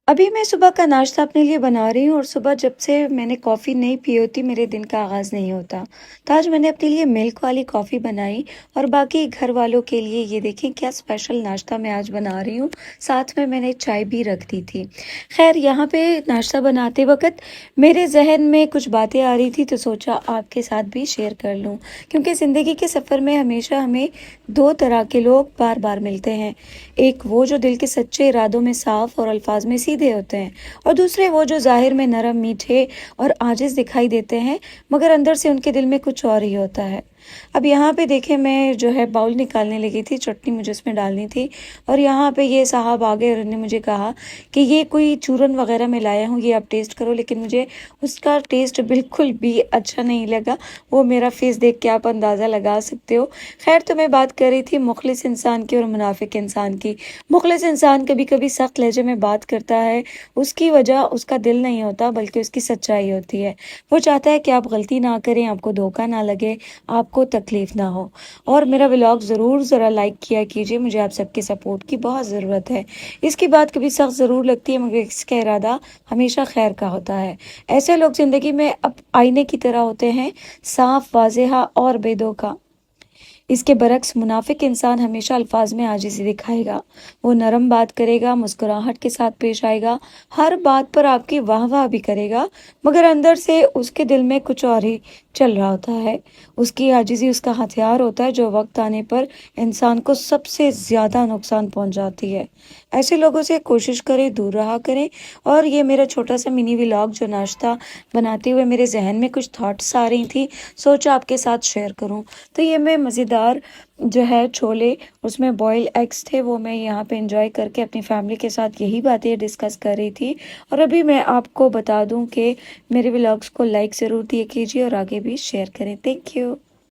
अभी मैं सुबह का नाश्ता अपने लिए बना रही हूँ और सुबह जब से मैंने कॉफ़ी नहीं पी होती मेरे दिन का आगाज़ नहीं होता। तो आज मैंने अपने लिए मिल्क वाली कॉफ़ी बनाई और बाकी घर वालों के लिए ये देखें क्या स्पेशल नाश्ता मैं आज बना रही हूँ। साथ में मैंने चाय भी रख दी थी। खैर यहाँ पे नाश्ता बनाते वक़्त मेरे ज़हन में कुछ बातें आ रही थी तो सोचा आपके साथ भी शेयर कर लूँ। क्योंकि ज़िंदगी के सफ़र में हमेशा हमें 2 तरह के लोग बार-बार मिलते हैं। एक वो जो दिल के सच्चे इरादों में साफ और अल्फाज में सीधे होते हैं और दूसरे वो जो ज़ाहिर में नरम, मीठे और आजिज़ दिखाई देते हैं, मगर अंदर से उनके दिल में कुछ और ही होता है। अब यहाँ पे देखें मैं जो है बाउल निकालने लगी थी, चटनी मुझे उसमें डालनी थी और यहाँ पे ये साहब आ गए और उन्होंने मुझे कहा कि ये कोई चूरन वग़ैरह मैं लाया हूँ, ये आप टेस्ट करो। लेकिन मुझे उसका टेस्ट बिल्कुल भी अच्छा नहीं लगा। वो मेरा फेस देख के आप अंदाज़ा लगा सकते हो। खैर तो मैं बात कर रही थी मुखलिस इंसान की और मुनाफिक इंसान की। मुखलिस इंसान कभी-कभी सख्त लहजे में बात करता है, उसकी वजह उसका दिल नहीं होता बल्कि उसकी सच्चाई होती है। वो चाहता है कि आप गलती ना करें, आपको धोखा ना लगे, आपको तकलीफ ना हो। और मेरा व्लॉग ज़रूर ज़रा लाइक किया कीजिए, मुझे आप सबके सपोर्ट की बहुत ज़रूरत है। इसकी बात कभी सख्त ज़रूर लगती है मगर इसका इरादा हमेशा खैर का होता है। ऐसे लोग ज़िंदगी में अब आईने की तरह होते हैं, साफ, वाज़ेहा और बेधोखा। इसके बरक्स मुनाफिक इंसान हमेशा अल्फाज में आजिज़ी दिखाएगा। वो नरम बात करेगा, मुस्कुराहट के साथ पेश आएगा, हर बात पर आपकी वाह-वाह भी करेगा, मगर अंदर से उसके दिल में कुछ और ही चल रहा होता है। उसकी आजिज़ी उसका हथियार होता है जो वक़्त आने पर इंसान को सबसे ज़्यादा नुकसान पहुँचाती है। ऐसे लोगों से कोशिश करें दूर रहा करें। और ये मेरा छोटा-सा मिनी व्लॉग जो नाश्ता बनाते हुए मेरे ज़हन में कुछ थॉट्स आ रही थी, सोचा आपके साथ शेयर करूँ। तो ये मैं मज़ेदार जो है छोले, उसमें बॉयल एग्स थे, वो मैं यहाँ पे एंजॉय करके अपनी फैमिली के साथ यही बातें डिस्कस कर रही थी। और अभी मैं आपको बता दूँ कि मेरे व्लॉग्स को लाइक ज़रूर दिया कीजिए और आगे भी शेयर करें। Thank you.